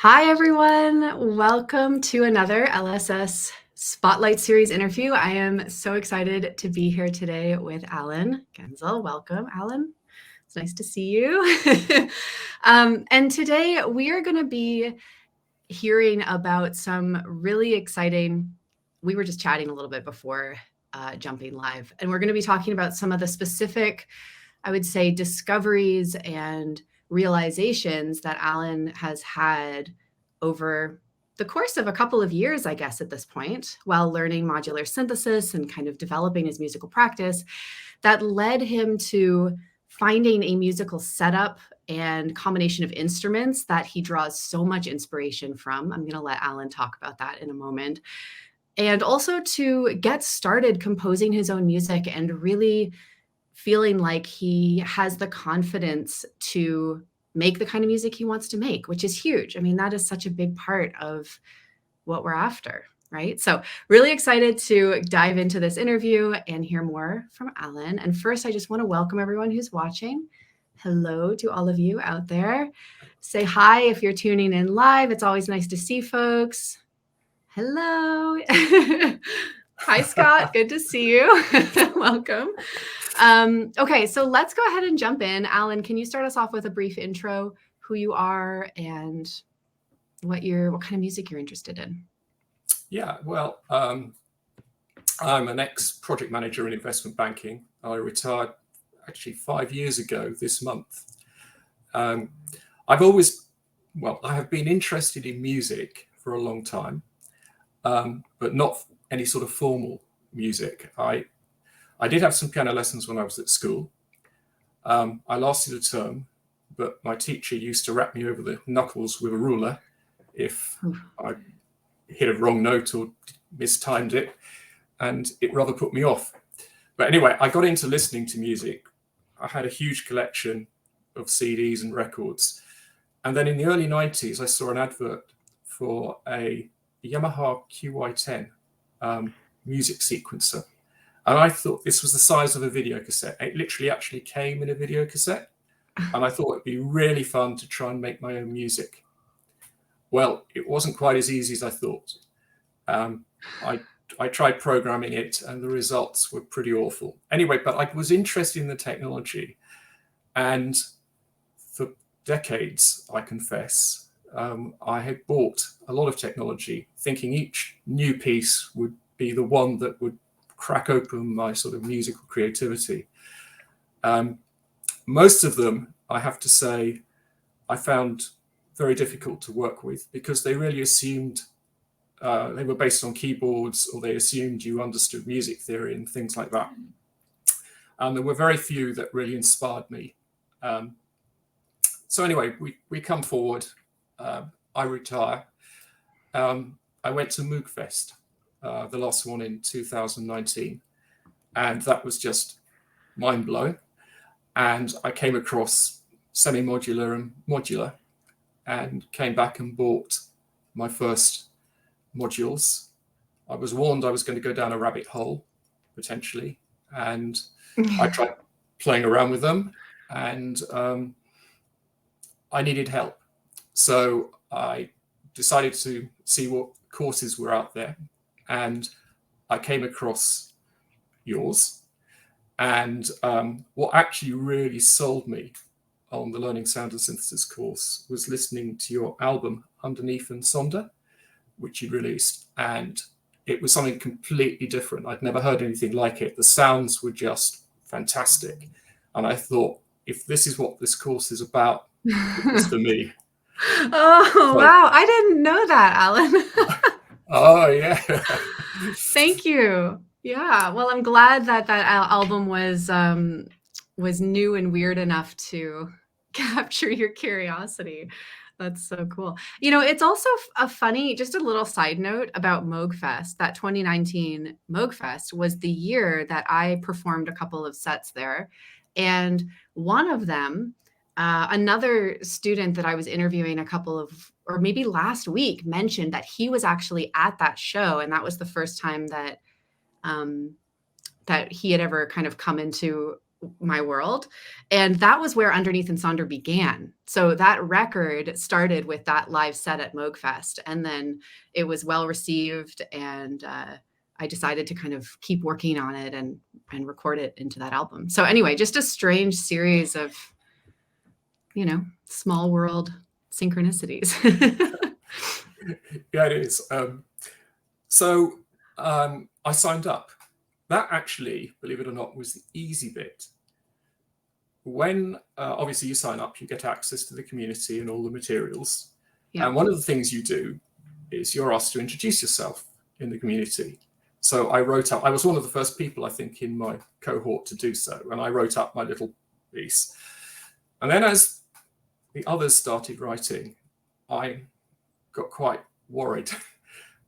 Hi, everyone. Welcome to another LSS Spotlight Series interview. I am so excited to be here today with Alan Genzel. Welcome, Alan. It's nice to see you. And today we are going to be hearing about some really exciting, we were just chatting a little bit before jumping live, and we're going to be talking about some of the specific, I would say, discoveries and realizations that Alan has had over the course of a couple of years, I guess, at this point, while learning modular synthesis and kind of developing his musical practice, that led him to finding a musical setup and combination of instruments that he draws so much inspiration from. I'm going to let Alan talk about that in a moment. And also to get started composing his own music and really feeling like he has the confidence to make the kind of music he wants to make, which is huge. I mean, that is such a big part of what we're after, right? So really excited to dive into this interview and hear more from Alan. And first, I just want to welcome everyone who's watching. Hello to all of you out there. Say hi if you're tuning in live. It's always nice to see folks. Hello. Hi, Scott. Good to see you. Welcome. Okay, so let's go ahead and jump in. Alan, can you start us off with a brief intro, who you are and what kind of music you're interested in? Yeah, well, I'm an ex-project manager in investment banking. I retired actually 5 years ago this month. I have been interested in music for a long time, but not any sort of formal music. I did have some piano lessons when I was at school. I lasted a term, but my teacher used to rap me over the knuckles with a ruler if I hit a wrong note or mistimed it, and it rather put me off. But anyway, I got into listening to music. I had a huge collection of CDs and records. And then in the early 90s, I saw an advert for a Yamaha QY10 music sequencer. And I thought this was the size of a video cassette. It literally actually came in a video cassette. And I thought it'd be really fun to try and make my own music. Well, it wasn't quite as easy as I thought. I tried programming it and the results were pretty awful. Anyway, but I was interested in the technology. And for decades, I confess, I had bought a lot of technology, thinking each new piece would be the one that would crack open my sort of musical creativity. Most of them, I have to say, I found very difficult to work with because they really assumed they were based on keyboards, or they assumed you understood music theory and things like that. And there were very few that really inspired me. So anyway, we come forward. I retire. I went to Moogfest, the last one in 2019, and that was just mind-blowing. And I came across semi-modular and modular, and came back and bought my first modules. I was warned I was going to go down a rabbit hole, potentially, and I tried playing around with them, and I needed help. So I decided to see what courses were out there, and I came across yours. And what actually really sold me on the Learning Sound and Synthesis course was listening to your album, Underneath and Sonder, which you released. And it was something completely different. I'd never heard anything like it. The sounds were just fantastic. And I thought, if this is what this course is about, it's for me. Oh, wow. I didn't know that, Alan. Oh, yeah. Thank you. Yeah. Well, I'm glad that album was new and weird enough to capture your curiosity. That's so cool. You know, it's also a funny, just a little side note about Moogfest. That 2019 Moogfest was the year that I performed a couple of sets there. And one of them, another student that I was interviewing or maybe last week, mentioned that he was actually at that show. And that was the first time that that he had ever kind of come into my world. And that was where Underneath and Sonder began. So that record started with that live set at Moogfest, and then it was well received, and I decided to kind of keep working on it and record it into that album. So anyway, just a strange series of, small world synchronicities. Yeah, it is. So I signed up. That actually, believe it or not, was the easy bit. When obviously you sign up, you get access to the community and all the materials. Yeah. And one of the things you do is you're asked to introduce yourself in the community. So I wrote up, I was one of the first people, I think, in my cohort to do so. And I wrote up my little piece. And then as the others started writing, I got quite worried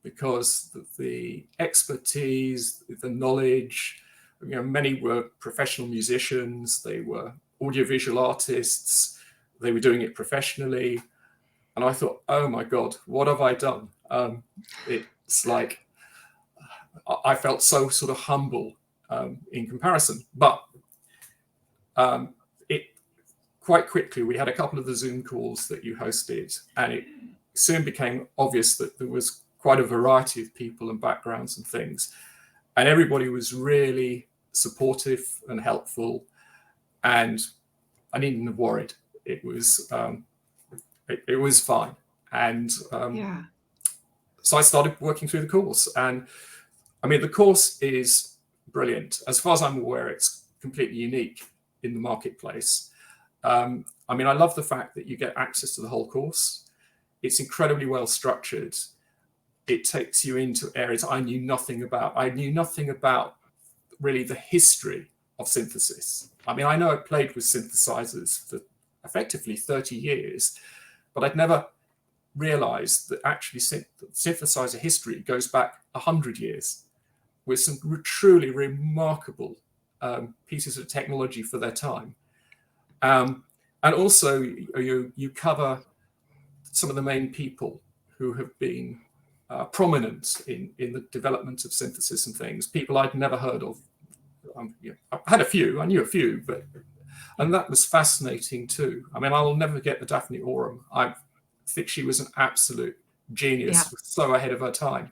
because the expertise, the knowledge, many were professional musicians, they were audiovisual artists, they were doing it professionally. And I thought, oh my God, what have I done? It's like, I felt so sort of humble in comparison. But it quite quickly, we had a couple of the Zoom calls that you hosted, and it soon became obvious that there was quite a variety of people and backgrounds and things. And everybody was really supportive and helpful. And I needn't have worried. It was fine. And so I started working through the course. And I mean, the course is brilliant. As far as I'm aware, it's completely unique in the marketplace. I mean, I love the fact that you get access to the whole course. It's incredibly well structured. It takes you into areas I knew nothing about. I knew nothing about really the history of synthesis. I mean, I know I played with synthesizers for effectively 30 years, but I'd never realized that actually synthesizer history goes back 100 years with some truly remarkable pieces of technology for their time. And also you cover some of the main people who have been prominent in the development of synthesis and things, people I'd never heard of. I had a few, I knew a few, and that was fascinating too. I mean, I'll never forget the Daphne Oram. I think she was an absolute genius, so ahead of her time.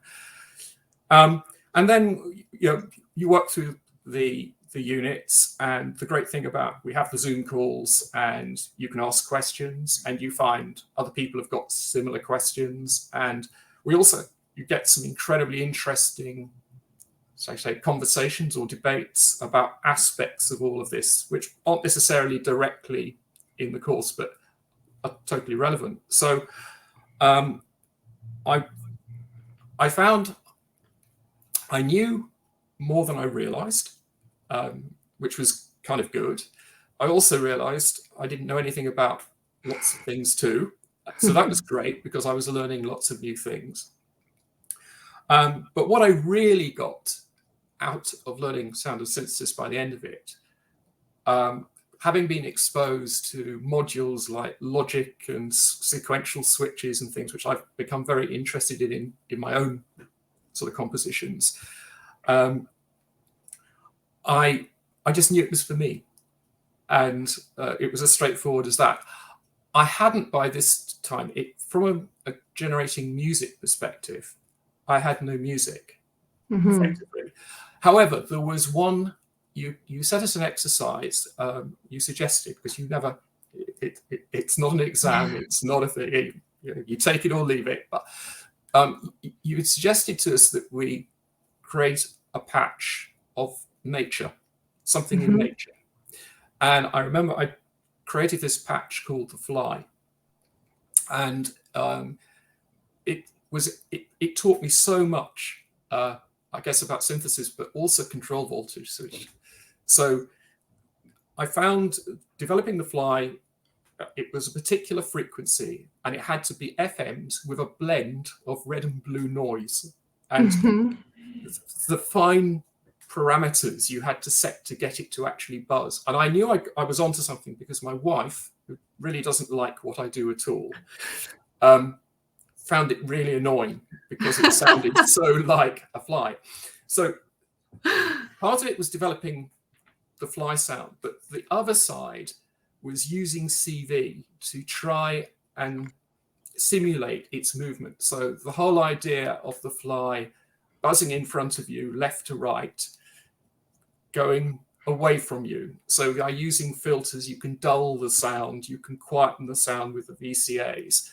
And then you work through the units, and the great thing about, we have the Zoom calls and you can ask questions and you find other people have got similar questions, and you get some incredibly interesting, so I say, conversations or debates about aspects of all of this, which aren't necessarily directly in the course, but are totally relevant. So I found I knew more than I realized, which was kind of good. I also realized I didn't know anything about lots of things too. So that was great because I was learning lots of new things. But what I really got out of learning sound and synthesis by the end of it, having been exposed to modules like logic and sequential switches and things, which I've become very interested in my own sort of compositions, I just knew it was for me. And it was as straightforward as that. I hadn't by this time, from a generating music perspective, I had no music, effectively. However, there was one, you set us an exercise, you suggested, because you never, it's not an exam, it's not a thing, you take it or leave it, but you suggested to us that we create a patch of nature, something in nature. And I remember I created this patch called The Fly. And it taught me so much, I guess, about synthesis, but also control voltage switch. So I found developing The Fly, it was a particular frequency, and it had to be FMs with a blend of red and blue noise. And the fine parameters you had to set to get it to actually buzz. And I knew I was onto something because my wife, who really doesn't like what I do at all, found it really annoying because it sounded so like a fly. So part of it was developing the fly sound. But the other side was using CV to try and simulate its movement. So the whole idea of the fly buzzing in front of you, left to right, going away from you. So by using filters, you can dull the sound, you can quieten the sound with the VCAs.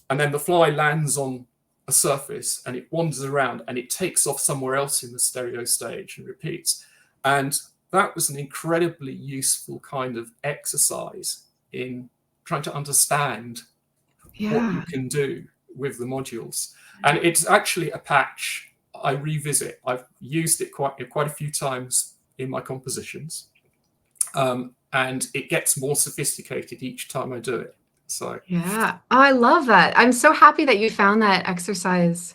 And then the fly lands on a surface and it wanders around and it takes off somewhere else in the stereo stage and repeats. And that was an incredibly useful kind of exercise in trying to understand what you can do with the modules. And it's actually a patch I revisit. I've used it quite a few times in my compositions, and it gets more sophisticated each time I do it. So yeah, oh, I love that. I'm so happy that you found that exercise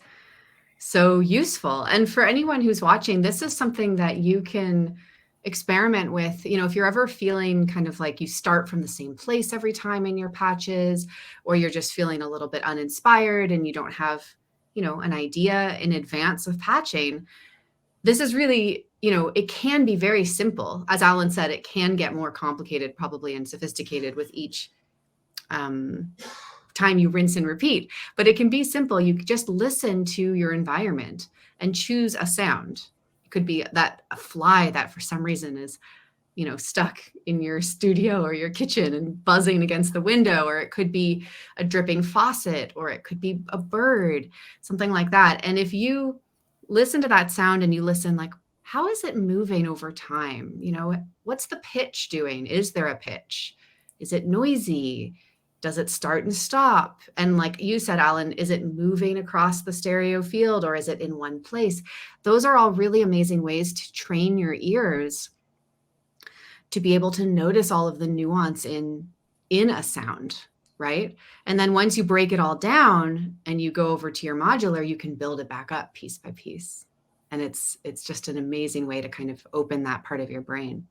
so useful. And for anyone who's watching, this is something that you can experiment with. You know, if you're ever feeling kind of like you start from the same place every time in your patches, or you're just feeling a little bit uninspired and you don't have, you know, an idea in advance of patching, this is really, you know, it can be very simple. As Alan said, it can get more complicated probably and sophisticated with each time you rinse and repeat, but it can be simple. You just listen to your environment and choose a sound. It could be that a fly that for some reason is, you know, stuck in your studio or your kitchen and buzzing against the window, or it could be a dripping faucet, or it could be a bird, something like that. And if you listen to that sound and you listen, like, how is it moving over time? You know, what's the pitch doing? Is there a pitch? Is it noisy? Does it start and stop? And like you said, Alan, is it moving across the stereo field, or is it in one place? Those are all really amazing ways to train your ears to be able to notice all of the nuance in a sound, right? And then once you break it all down and you go over to your modular, you can build it back up piece by piece. And it's just an amazing way to kind of open that part of your brain.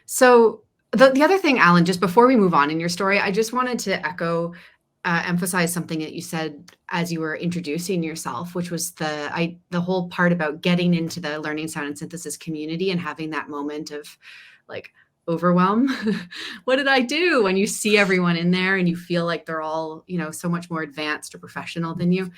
So the other thing, Alan, just before we move on in your story, I just wanted to emphasize something that you said as you were introducing yourself, which was the whole part about getting into the learning sound and synthesis community and having that moment of like overwhelm. What did I do? When you see everyone in there and you feel like they're all, you know, so much more advanced or professional than you.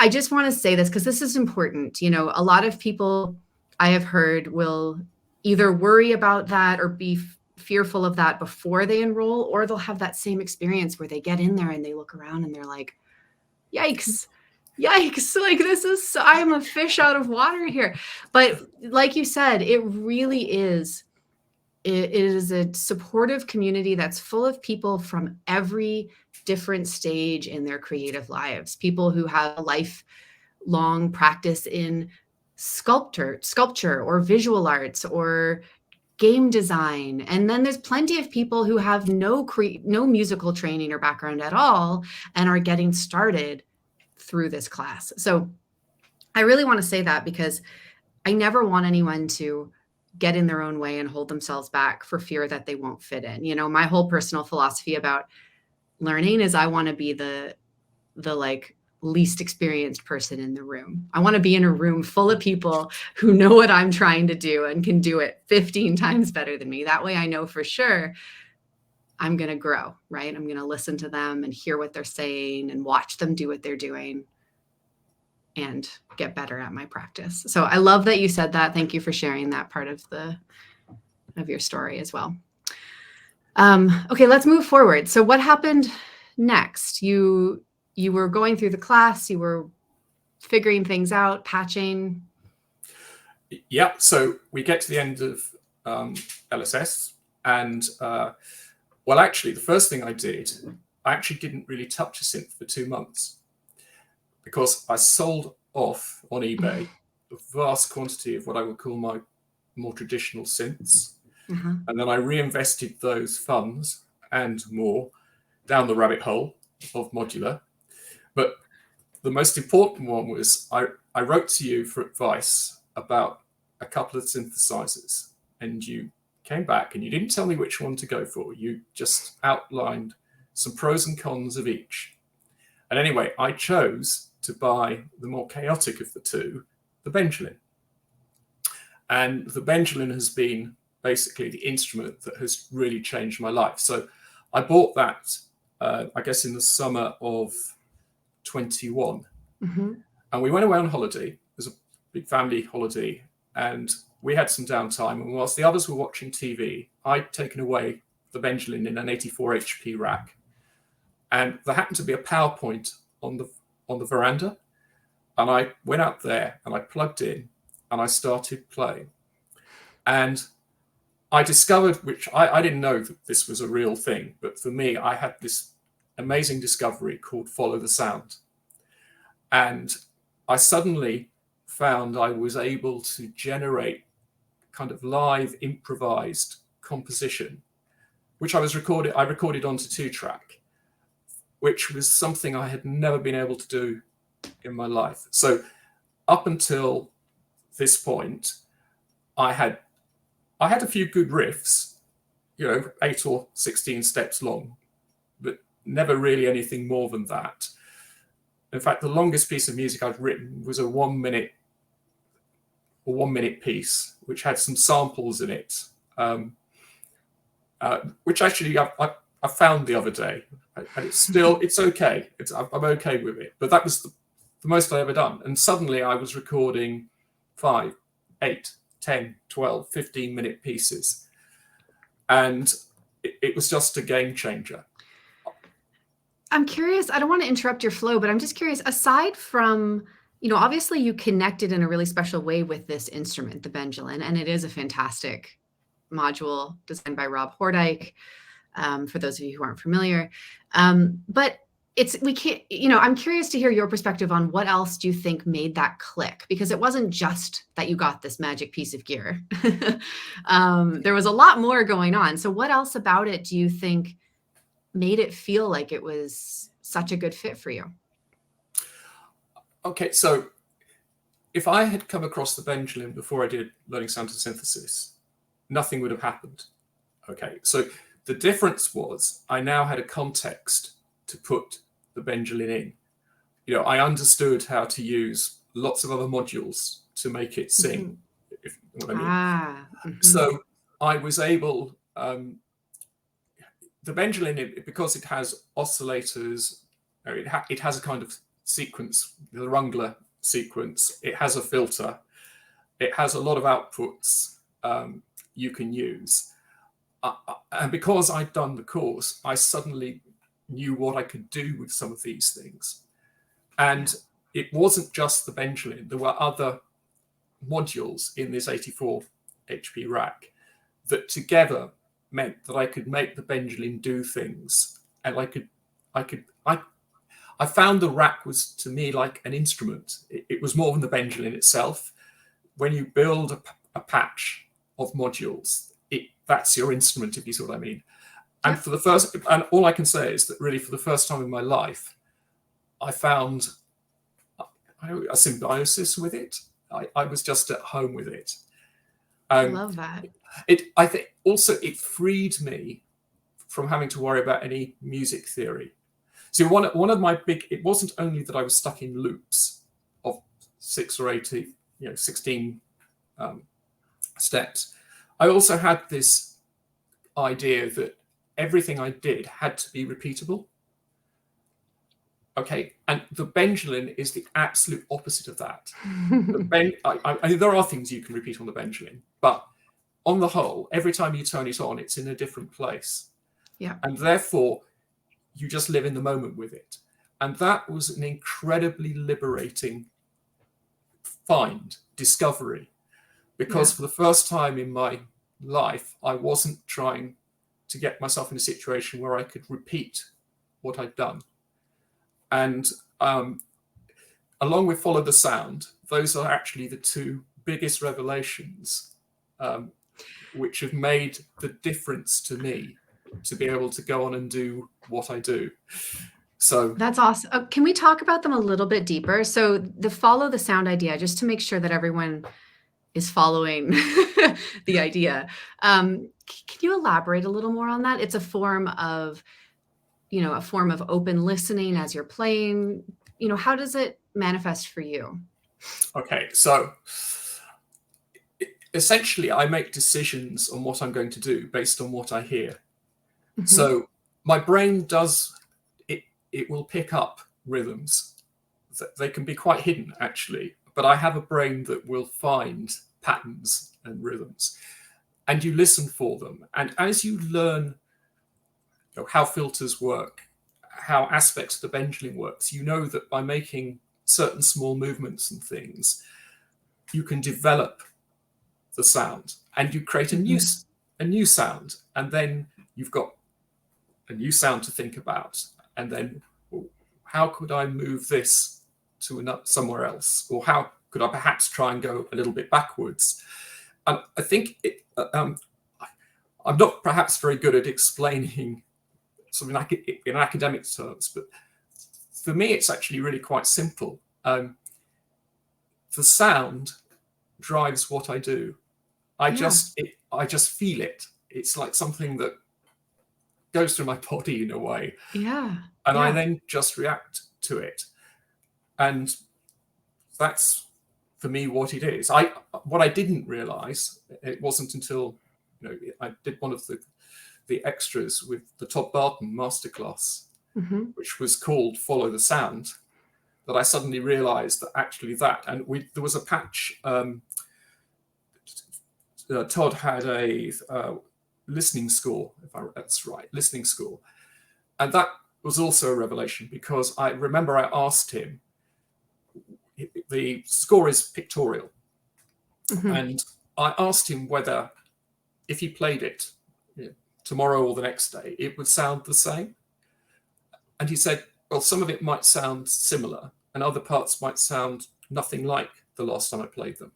I just want to say this because this is important. You know, a lot of people I have heard will either worry about that or be fearful of that before they enroll, or they'll have that same experience where they get in there and they look around and they're like, yikes, like I'm a fish out of water here. But like you said, it really is, it is a supportive community that's full of people from every different stage in their creative lives, people who have a lifelong practice in sculpture or visual arts or game design. And then there's plenty of people who have no musical training or background at all and are getting started through this class. So I really want to say that because I never want anyone to get in their own way and hold themselves back for fear that they won't fit in. You know, my whole personal philosophy about learning is I want to be the like least experienced person in the room. I want to be in a room full of people who know what I'm trying to do and can do it 15 times better than me. That way I know for sure I'm going to grow, right? I'm going to listen to them and hear what they're saying and watch them do what they're doing and get better at my practice. So I love that you said that. Thank you for sharing that part of your story as well. Okay, let's move forward. So what happened next? You were going through the class, you were figuring things out, patching. Yeah, so we get to the end of LSS, and well, actually, the first thing I did, I actually didn't really touch a synth for 2 months because I sold off on eBay a vast quantity of what I would call my more traditional synths. And then I reinvested those funds and more down the rabbit hole of modular. But the most important one was I wrote to you for advice about a couple of synthesizers, and you came back and you didn't tell me which one to go for. You just outlined some pros and cons of each. And anyway, I chose to buy the more chaotic of the two, the Benjamin. And the Benjamin has been basically the instrument that has really changed my life. So I bought that, I guess, in the summer of 21. Mm-hmm. And we went away on holiday. It was a big family holiday. And we had some downtime. And whilst the others were watching TV, I'd taken away the Benjamin in an 84 HP rack. And there happened to be a PowerPoint on the veranda. And I went out there and I plugged in and I started playing. And I discovered, which I didn't know that this was a real thing, but for me, I had this amazing discovery called follow the sound. And I suddenly found I was able to generate kind of live improvised composition, which I recorded onto 2-track, which was something I had never been able to do in my life. So up until this point, I had a few good riffs, 8 or 16 steps long, but never really anything more than that. In fact, the longest piece of music I'd written was a 1 minute piece, which had some samples in it, which actually I found the other day, and it's okay. I'm okay with it. But that was the most I ever done. And suddenly I was recording 5, 8, 10, 12, 15-minute pieces. And it was just a game changer. I'm curious, I don't want to interrupt your flow, but I'm just curious, aside from, obviously you connected in a really special way with this instrument, the Benjamin, and it is a fantastic module designed by Rob Hordyke, for those of you who aren't familiar. But I'm curious to hear your perspective on what else do you think made that click? Because it wasn't just that you got this magic piece of gear. There was a lot more going on. So what else about it do you think made it feel like it was such a good fit for you? Okay, so if I had come across the Benjamin before I did learning sound and synthesis, nothing would have happened. Okay, so the difference was I now had a context to put the Benjamin in. I understood how to use lots of other modules to make it sing, if you know what I mean. So I was able, the Benjamin, because it has oscillators, it has a kind of sequence, the Rungler sequence, it has a filter, it has a lot of outputs you can use. And because I'd done the course, I suddenly knew what I could do with some of these things. And it wasn't just the Benjamin, there were other modules in this 84 HP rack that together meant that I could make the Benjamin do things. And I found the rack was, to me, like an instrument. It was more than the Benjamin itself. When you build a patch of modules, that's your instrument, if you see what I mean. And and all I can say is that really for the first time in my life, I found a symbiosis with it. I was just at home with it. I love that. I think also it freed me from having to worry about any music theory. So one of my it wasn't only that I was stuck in loops of 6 or 8, 16 steps. I also had this idea that everything I did had to be repeatable. Okay, and the Benjamin is the absolute opposite of that. There are things you can repeat on the Benjamin, but on the whole, every time you turn it on, it's in a different place. Yeah. And therefore, you just live in the moment with it. And that was an incredibly liberating discovery, because for the first time in my life, I wasn't trying to get myself in a situation where I could repeat what I'd done. And along with Follow the Sound, those are actually the two biggest revelations which have made the difference to me to be able to go on and do what I do. So that's awesome. Can we talk about them a little bit deeper? So the Follow the Sound idea, just to make sure that everyone is following the idea. Can you elaborate a little more on that? It's a form of, open listening as you're playing. How does it manifest for you? Okay, so essentially I make decisions on what I'm going to do based on what I hear. Mm-hmm. So my brain it will pick up rhythms. They can be quite hidden, actually, but I have a brain that will find patterns and rhythms, and you listen for them. And as you learn how filters work, how aspects of the benjamin works, you know that by making certain small movements and things, you can develop the sound, and you create a new sound, and then you've got a new sound to think about, and then, well, how could I move this to somewhere else, or how could I perhaps try and go a little bit backwards? And I think I'm not perhaps very good at explaining something like in academic terms, but for me it's actually really quite simple. The sound drives what I do. I just feel it. It's like something that goes through my body in a way. I then just react to it. And that's, for me, what it is. What I didn't realize, it wasn't until I did one of the extras with the Todd Barton masterclass, which was called Follow the Sound, that I suddenly realized that actually there was a patch. Todd had a listening score, that's right, listening score. And that was also a revelation, because I remember I asked him, the score is pictorial. And I asked him whether, if he played it tomorrow or the next day, it would sound the same. And he said, well, some of it might sound similar, and other parts might sound nothing like the last time I played them.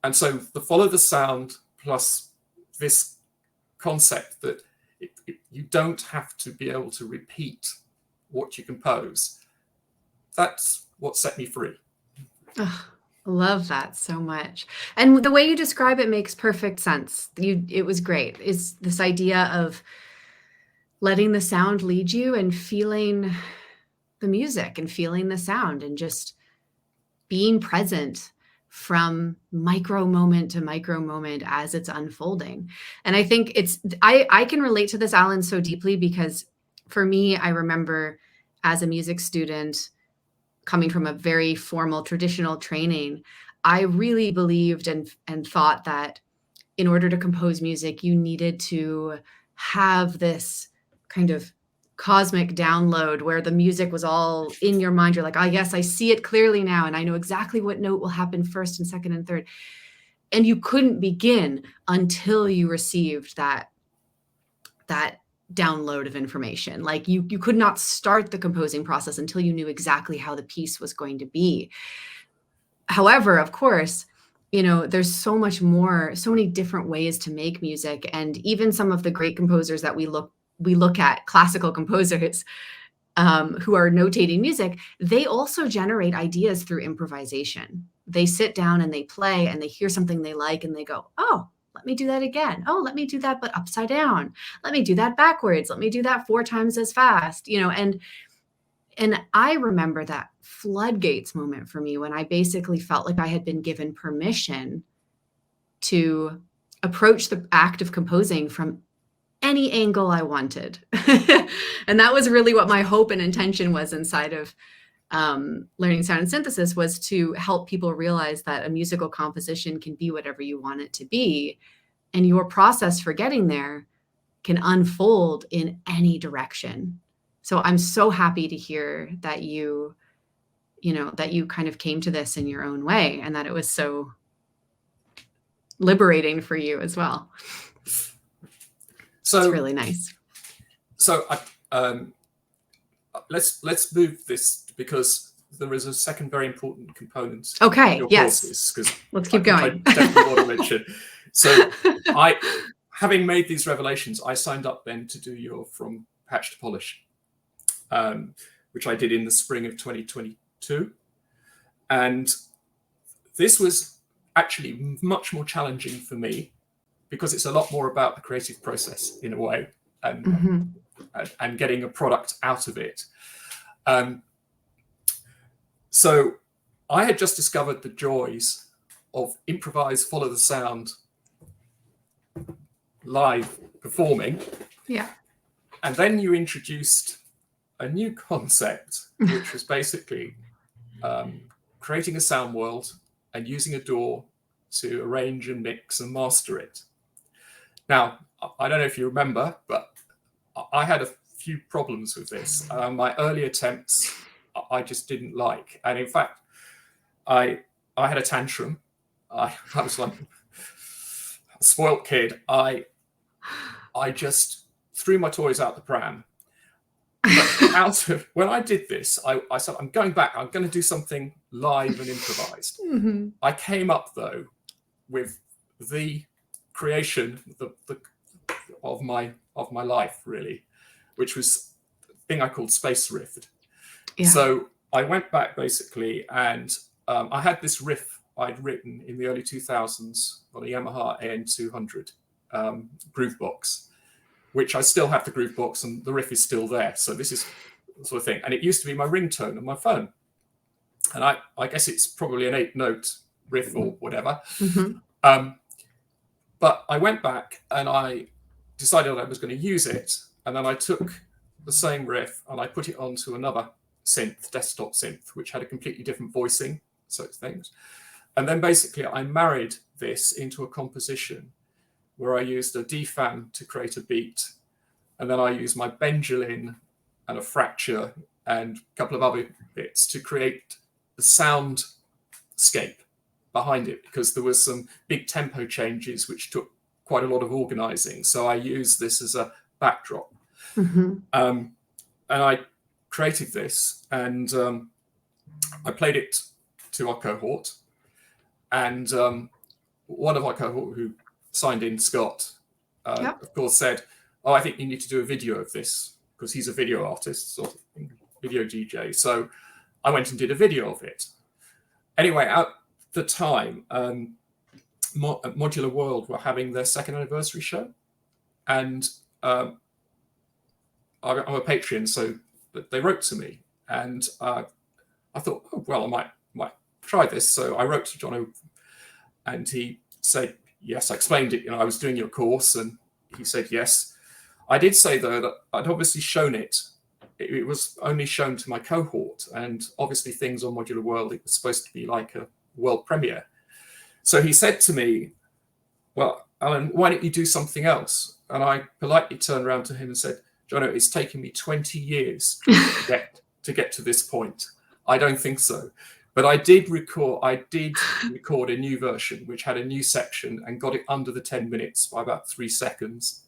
And so the follow the sound plus this concept that you don't have to be able to repeat what you compose, that's what set me free. Oh, love that so much. And the way you describe it makes perfect sense. It was great. It's this idea of letting the sound lead you and feeling the music and feeling the sound and just being present from micro moment to micro moment as it's unfolding. And I think I can relate to this, Alan, so deeply, because for me, I remember as a music student coming from a very formal traditional training, I really believed and thought that in order to compose music, you needed to have this kind of cosmic download where the music was all in your mind. You're like, oh, yes, I see it clearly now. And I know exactly what note will happen first and second and third. And you couldn't begin until you received that download of information. Like you could not start the composing process until you knew exactly how the piece was going to be. However, of course, there's so much more, so many different ways to make music. And even some of the great composers that we look at, classical composers who are notating music, they also generate ideas through improvisation. They sit down and they play and they hear something they like and they go, oh, let me do that again. Oh, let me do that, but upside down. Let me do that backwards. Let me do that 4 times as fast, and I remember that floodgates moment for me when I basically felt like I had been given permission to approach the act of composing from any angle I wanted. And that was really what my hope and intention was inside of learning sound and synthesis, was to help people realize that a musical composition can be whatever you want it to be. And your process for getting there can unfold in any direction. So I'm so happy to hear that you kind of came to this in your own way, and that it was so liberating for you as well. So it's really nice. So let's move this, because there is a second very important component. Okay. Your yes. courses, because let's keep going. I definitely want to mention. So having made these revelations, I signed up then to do your From Patch to Polish, which I did in the spring of 2022. And this was actually much more challenging for me, because it's a lot more about the creative process in a way, and getting a product out of it. So I had just discovered the joys of improvise, follow the sound, live performing. Yeah. And then you introduced a new concept, which was basically creating a sound world and using a DAW to arrange and mix and master it. Now, I don't know if you remember, but I had a few problems with this. My early attempts, I just didn't like. And in fact, I had a tantrum. I was like a spoilt kid. I just threw my toys out the pram. But when I did this, I said, I'm going back. I'm going to do something live and improvised. Mm-hmm. I came up, though, with the creation of my life, really, which was the thing I called Space Rift. Yeah. So I went back, basically, and I had this riff I'd written in the early 2000s on a Yamaha AN200 Groovebox, which I still have the Groovebox, and the riff is still there. So this is the sort of thing. And it used to be my ringtone on my phone. And I guess it's probably an 8-note riff or whatever. Mm-hmm. But I went back and I decided I was going to use it. And then I took the same riff and I put it onto another synth, desktop synth, which had a completely different voicing, such things. And then basically I married this into a composition where I used a DFAM to create a beat. And then I used my Benjalin and a fracture and a couple of other bits to create the soundscape behind it, because there was some big tempo changes which took quite a lot of organizing. So I used this as a backdrop. Mm-hmm. And I created this, and I played it to our cohort. And one of our cohort who signed in, Scott, of course, said, "Oh, I think you need to do a video of this," because he's a video artist, sort of video DJ. So I went and did a video of it. Anyway, at the time, Modular World were having their 2nd anniversary show, and I'm a Patreon, so they wrote to me, and I thought, oh, well, I might try this. So I wrote to John, and he said, yes. I explained it, I was doing your course, and he said yes. I did say, though, that I'd obviously shown it. It was only shown to my cohort, and obviously things on Modular World, it was supposed to be like a world premiere. So he said to me, well, Alan, why don't you do something else? And I politely turned around to him and said, Jono, it's taken me 20 years to get to this point. I don't think so. But I did record a new version, which had a new section and got it under the 10 minutes by about 3 seconds.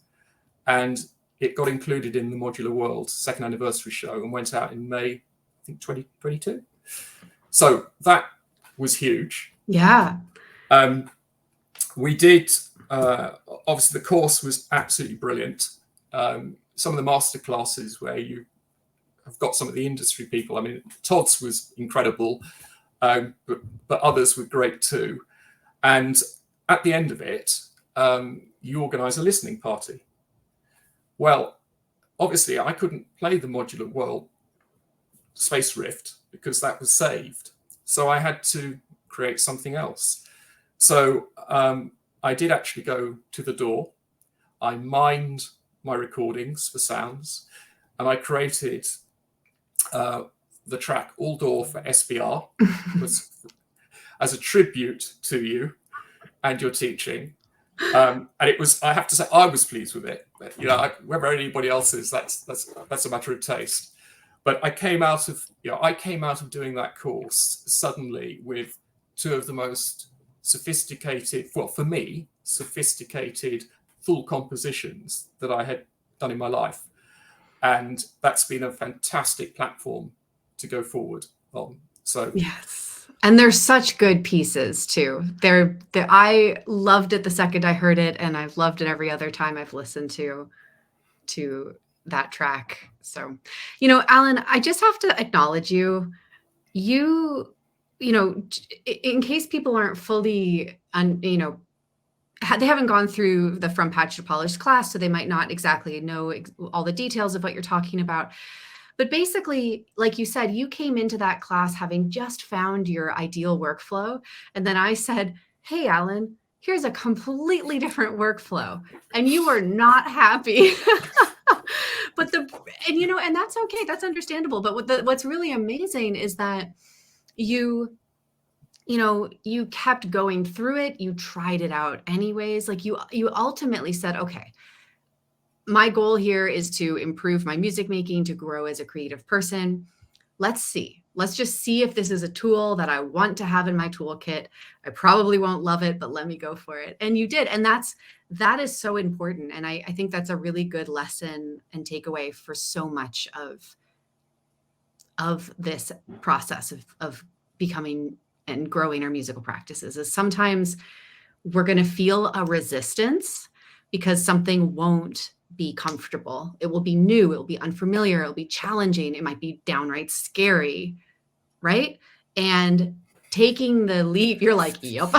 And it got included in the Modular World 2nd anniversary show and went out in May, I think 2022. So that was huge. Yeah. We did, obviously the course was absolutely brilliant. Some of the masterclasses where you have got some of the industry people, I mean, Todd's was incredible, but others were great too. And at the end of it, you organise a listening party. Well, obviously I couldn't play the Modular World Space Rift because that was saved. So I had to create something else. So I did actually go to the DAW. I mined my recordings for sounds, and I created the track All DAW for SBR as a tribute to you and your teaching. And it was, I have to say, I was pleased with it. But, whether anybody else is, that's a matter of taste. But I came out of doing that course suddenly with two of the most sophisticated, well, for me, sophisticated full compositions that I had done in my life. And that's been a fantastic platform to go forward on. So yes. And they're such good pieces too. I loved it the second I heard it, and I've loved it every other time I've listened to that track. So, Alan, I just have to acknowledge you, in case people aren't fully, they haven't gone through the From Patch to Polished class, so they might not exactly know all the details of what you're talking about. But basically, like you said, you came into that class having just found your ideal workflow. And then I said, hey, Alan, here's a completely different workflow, and you were not happy. And that's okay. That's understandable. But what's really amazing is that you kept going through it. You tried it out anyways. Like you ultimately said, okay, my goal here is to improve my music making, to grow as a creative person. Let's just see if this is a tool that I want to have in my toolkit. I probably won't love it, but let me go for it. And you did. And that is so important. And I think that's a really good lesson and takeaway for so much of this process of becoming and growing our musical practices. Is sometimes we're going to feel a resistance because something won't be comfortable. It will be new. It will be unfamiliar. It will be challenging. It might be downright scary, right? And taking the leap, you're like, yep.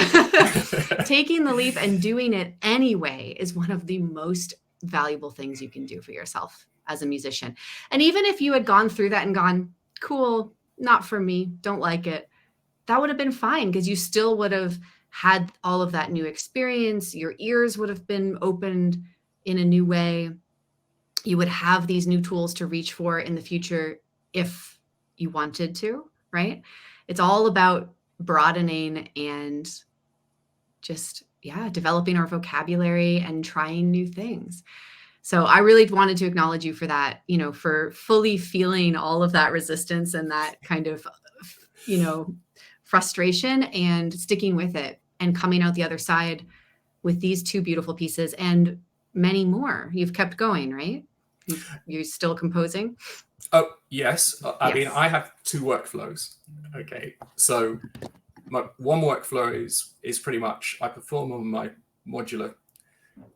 Taking the leap and doing it anyway is one of the most valuable things you can do for yourself as a musician. And even if you had gone through that and gone, cool, not for me, don't like it, that would have been fine because you still would have had all of that new experience. Your ears would have been opened in a new way. You would have these new tools to reach for in the future if you wanted to, right? It's all about broadening and just, developing our vocabulary and trying new things. So I really wanted to acknowledge you for that, for fully feeling all of that resistance and that kind of, frustration and sticking with it and coming out the other side with these two beautiful pieces and many more. You've kept going, right? You're still composing? Oh, yes. I mean, Yes. I have two workflows. Okay. So my one workflow is pretty much I perform on my modular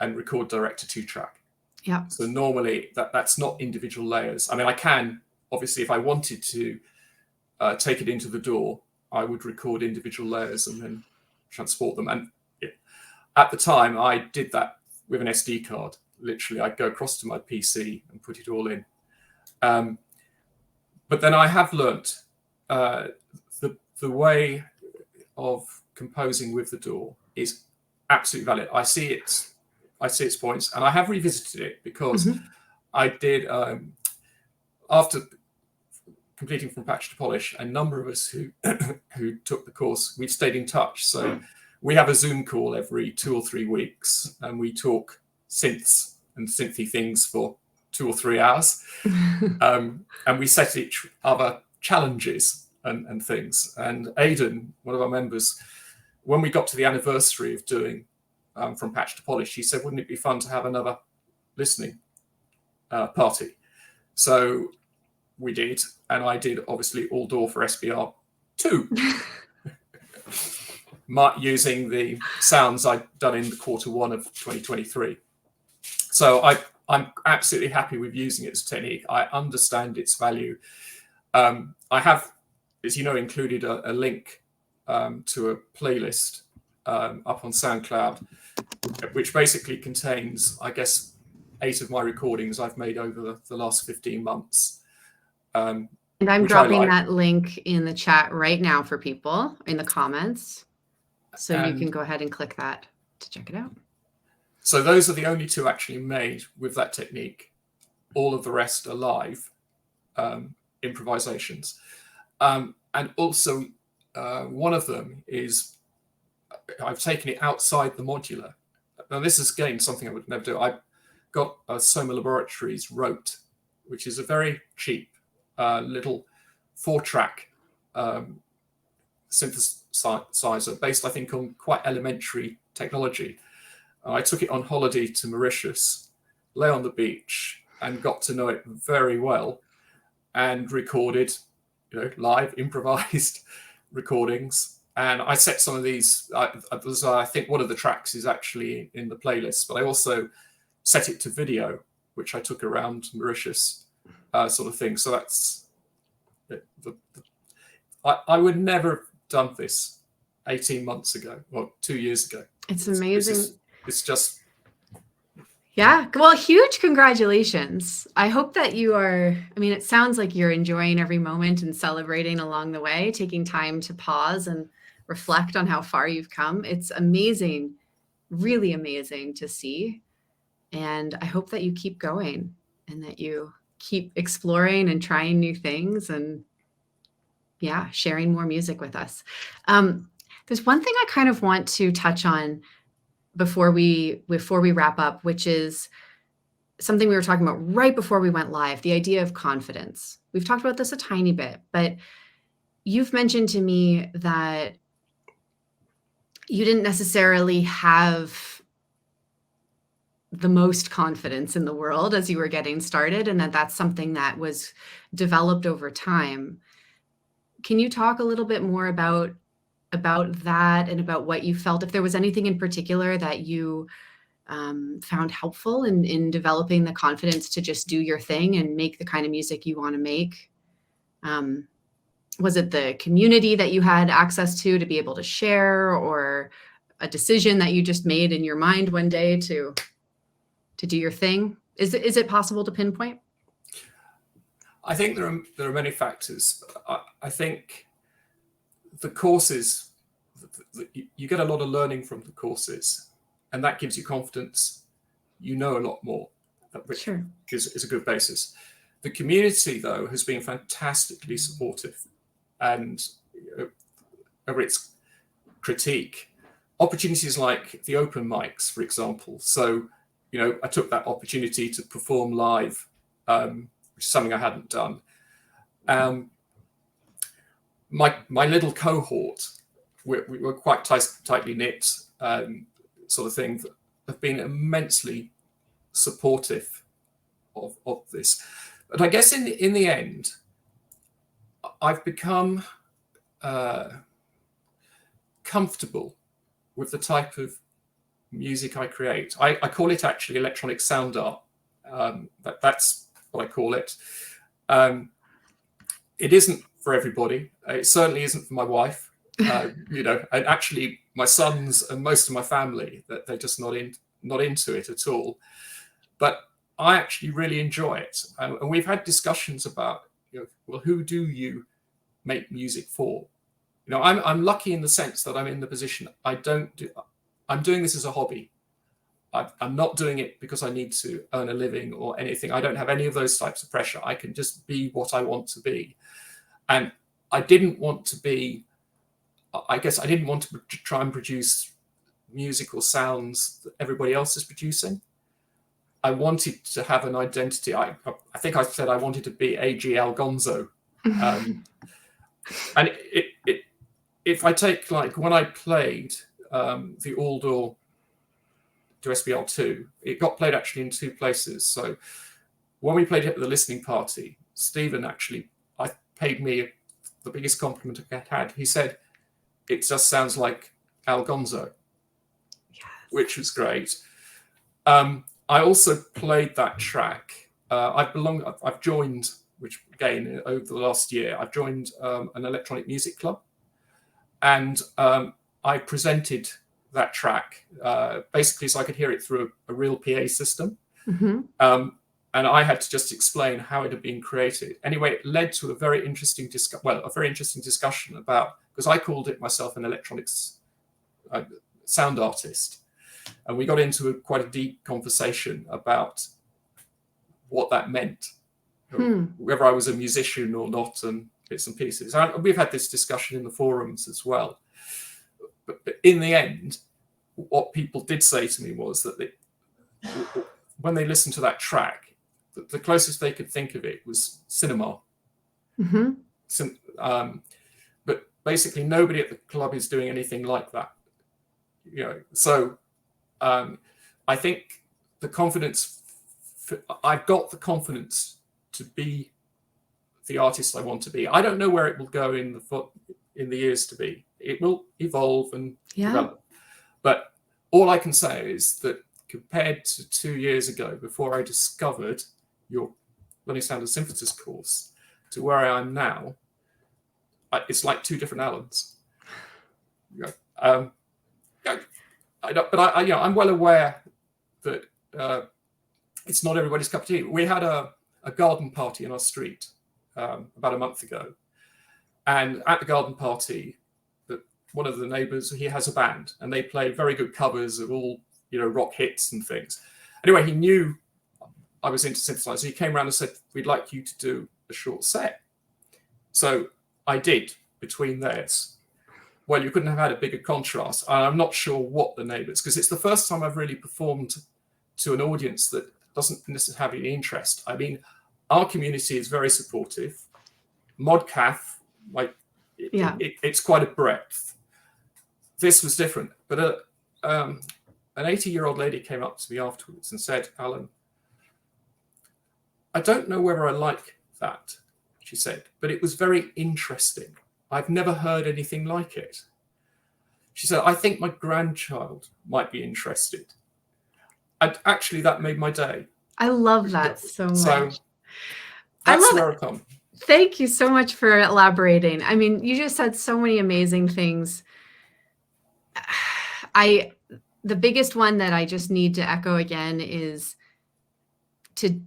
and record direct to 2-track. Yeah. So normally that's not individual layers. I mean, I can, obviously, if I wanted to take it into the DAW, I would record individual layers and then transport them. And at the time, I did that with an SD card. Literally, I'd go across to my PC and put it all in. But then I have learnt the way of composing with the DAW is absolutely valid. I see its points, and I have revisited it because I did after completing from patch to polish. A number of us who took the course, we've stayed in touch. So we have a Zoom call every 2 or 3 weeks, and we talk synths and synthy things for 2 or 3 hours, and we set each other challenges and things. And Aidan, one of our members, when we got to the anniversary of doing from patch to polish, he said, wouldn't it be fun to have another listening party? So we did, and I did obviously all DAW for SBR 2, using the sounds I'd done in the Q1 of 2023. So I'm absolutely happy with using it as a technique. I understand its value. I have, as you know, included a link to a playlist up on SoundCloud, which basically contains, I guess, 8 of my recordings I've made over the last 15 months. And I'm dropping that link in the chat right now for people in the comments. So you can go ahead and click that to check it out. So those are the only 2 actually made with that technique. All of the rest are live improvisations. And also one of them is I've taken it outside the modular. Now this is, again, something I would never do. I got a Soma Laboratories Rote, which is a very cheap little 4-track synthesizer based, I think, on quite elementary technology. I took it on holiday to Mauritius, lay on the beach, and got to know it very well, and recorded, live improvised recordings. And I set some of these. I think one of the tracks is actually in the playlist, but I also set it to video, which I took around Mauritius. Sort of thing. So that's I would never have done this 18 months ago or 2 years ago. It's amazing. It's just, yeah. Well, huge congratulations. I hope that you are, it sounds like you're enjoying every moment and celebrating along the way, taking time to pause and reflect on how far you've come. It's amazing, really amazing to see. And I hope that you keep going and that you keep exploring and trying new things and sharing more music with us. There's one thing I kind of want to touch on before we wrap up, which is something we were talking about right before we went live, the idea of confidence. We've talked about this a tiny bit, but you've mentioned to me that you didn't necessarily have the most confidence in the world as you were getting started, and that's something that was developed over time. Can you talk a little bit more about that and about what you felt, if there was anything in particular that you found helpful in developing the confidence to just do your thing and make the kind of music you want to make? Was it the community that you had access to be able to share, or a decision that you just made in your mind one day to do your thing? Is it possible to pinpoint? I think there are many factors. I think the courses, you get a lot of learning from the courses, and that gives you confidence. You know a lot more, which is a good basis. The community, though, has been fantastically supportive, and over its critique, opportunities like the open mics, for example. So, I took that opportunity to perform live, which is something I hadn't done. My little cohort, we were quite tightly knit, sort of thing, that have been immensely supportive of this. But I guess in the end, I've become comfortable with the type of music I create. I call it actually electronic sound art. That's what I call it. It isn't for everybody. It certainly isn't for my wife. And actually my sons and most of my family, that they're just not into it at all. But I actually really enjoy it. And we've had discussions about, well, who do you make music for? I'm lucky in the sense that I'm in the position I'm doing this as a hobby. I'm not doing it because I need to earn a living or anything. I don't have any of those types of pressure. I can just be what I want to be. And I didn't want to try and produce musical sounds that everybody else is producing. I wanted to have an identity. I think I said I wanted to be A.G. Algonzo. And if I take, like, when I played the Aldor to SBL2, it got played actually in two places. So when we played it at the listening party, Stephen actually paid me the biggest compliment I had. He said, "It just sounds like Algonzo," which was great. I also played that track. I've joined, which again, over the last year, I've joined an electronic music club. And I presented that track basically so I could hear it through a real PA system. Mm-hmm. And I had to just explain how it had been created. Anyway, it led to a very interesting discussion about, because I called it myself an electronics sound artist. And we got into quite a deep conversation about what that meant, whether I was a musician or not, and bits and pieces. And we've had this discussion in the forums as well. But in the end, what people did say to me was that when they listened to that track, the closest they could think of it was cinema. Mm-hmm. But basically, nobody at the club is doing anything like that. So I think the confidence. I've got the confidence to be the artist I want to be. I don't know where it will go in the years to be. It will evolve and develop. But all I can say is that compared to 2 years ago, before I discovered your Learning Standard Synthesis course, to where I am now, it's like two different Allens. I'm well aware that it's not everybody's cup of tea. We had a garden party in our street about a month ago, and at the garden party, one of the neighbors, he has a band and they play very good covers of all, rock hits and things. Anyway, he knew I was into synthesizers. He came around and said, we'd like you to do a short set. So I did between theirs. Well, you couldn't have had a bigger contrast. I'm not sure what the neighbors, because it's the first time I've really performed to an audience that doesn't necessarily have any interest. I mean, our community is very supportive. Modcath, it's quite a breadth. This was different. But an 80-year-old lady came up to me afterwards and said, Alan, I don't know whether I like that, she said, but it was very interesting. I've never heard anything like it. She said, I think my grandchild might be interested. And actually, that made my day. I love that so much. So that's where I come. Thank you so much for elaborating. I mean, you just said so many amazing things. The biggest one that I just need to echo again is to,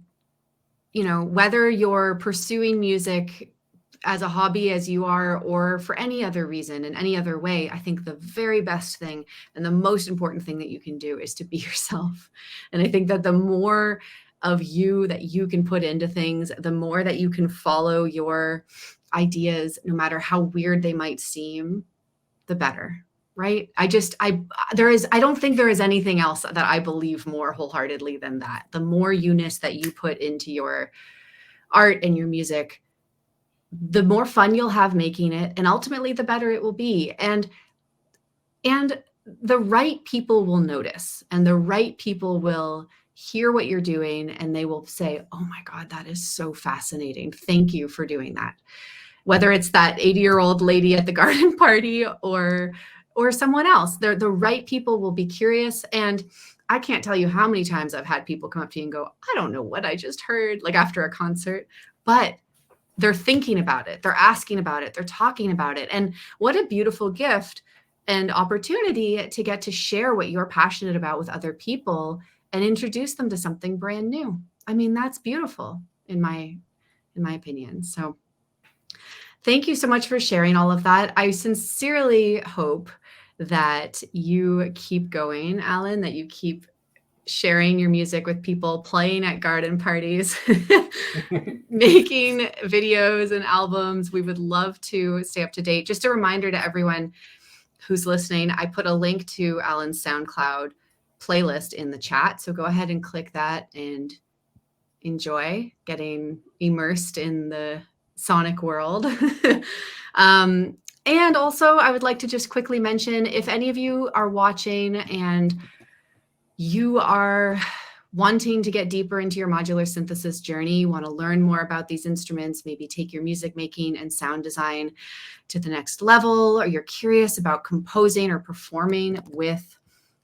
whether you're pursuing music as a hobby as you are, or for any other reason in any other way, I think the very best thing and the most important thing that you can do is to be yourself. And I think that the more of you that you can put into things, the more that you can follow your ideas, no matter how weird they might seem, the better. Right? I don't think there is anything else that I believe more wholeheartedly than that. The more you-ness that you put into your art and your music, the more fun you'll have making it, and ultimately the better it will be. And the right people will notice, and the right people will hear what you're doing, and they will say, oh my God, that is so fascinating. Thank you for doing that. Whether it's that 80-year-old lady at the garden party or someone else, the right people will be curious. And I can't tell you how many times I've had people come up to you and go, I don't know what I just heard, like after a concert, but they're thinking about it. They're asking about it. They're talking about it. And what a beautiful gift and opportunity to get to share what you're passionate about with other people and introduce them to something brand new. I mean, that's beautiful in my opinion. So thank you so much for sharing all of that. I sincerely hope that you keep going, Alan, that you keep sharing your music with people, playing at garden parties, making videos and albums. We would love to stay up to date. Just a reminder to everyone who's listening, I put a link to Alan's SoundCloud playlist in the chat. So go ahead and click that and enjoy getting immersed in the sonic world. And also, I would like to just quickly mention, if any of you are watching and you are wanting to get deeper into your modular synthesis journey, you want to learn more about these instruments, maybe take your music making and sound design to the next level, or you're curious about composing or performing with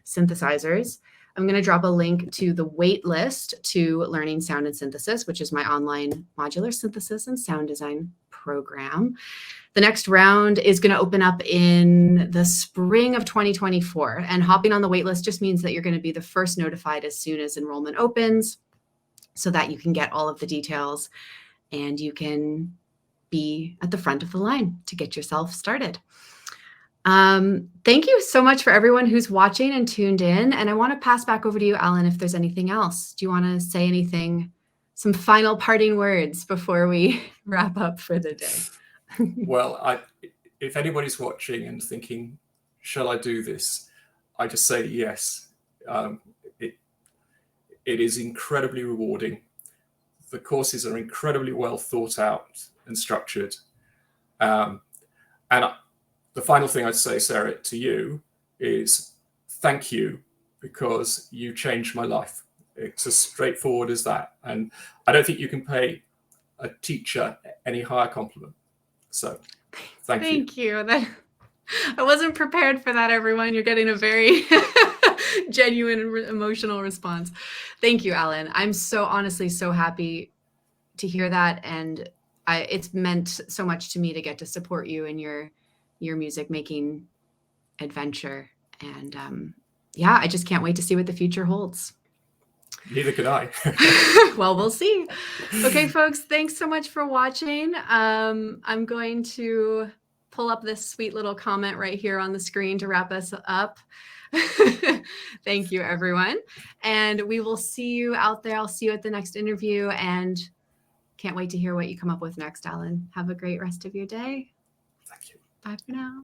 synthesizers, I'm going to drop a link to the waitlist to Learning Sound and Synthesis, which is my online modular synthesis and sound design program. The next round is going to open up in the spring of 2024. And hopping on the waitlist just means that you're going to be the first notified as soon as enrollment opens, so that you can get all of the details and you can be at the front of the line to get yourself started. Thank you so much for everyone who's watching and tuned in. And I want to pass back over to you, Alan, if there's anything else. Do you want to say anything, some final parting words before we wrap up for the day? Well, if anybody's watching and thinking, shall I do this? I just say yes. It is incredibly rewarding. The courses are incredibly well thought out and structured. And the final thing I'd say, Sarah, to you is thank you, because you changed my life. It's as straightforward as that. And I don't think you can pay a teacher any higher compliment. So thank you. Thank you. I wasn't prepared for that, everyone. You're getting a very genuine and emotional response. Thank you, Alan. I'm honestly so happy to hear that. And it's meant so much to me to get to support you in your music making adventure. And yeah, I just can't wait to see what the future holds. Neither could I. Well, we'll see. Okay, folks, thanks so much for watching. I'm going to pull up this sweet little comment right here on the screen to wrap us up. Thank you, everyone. And we will see you out there. I'll see you at the next interview, and can't wait to hear what you come up with next, Alan. Have a great rest of your day. Thank you. Bye for now.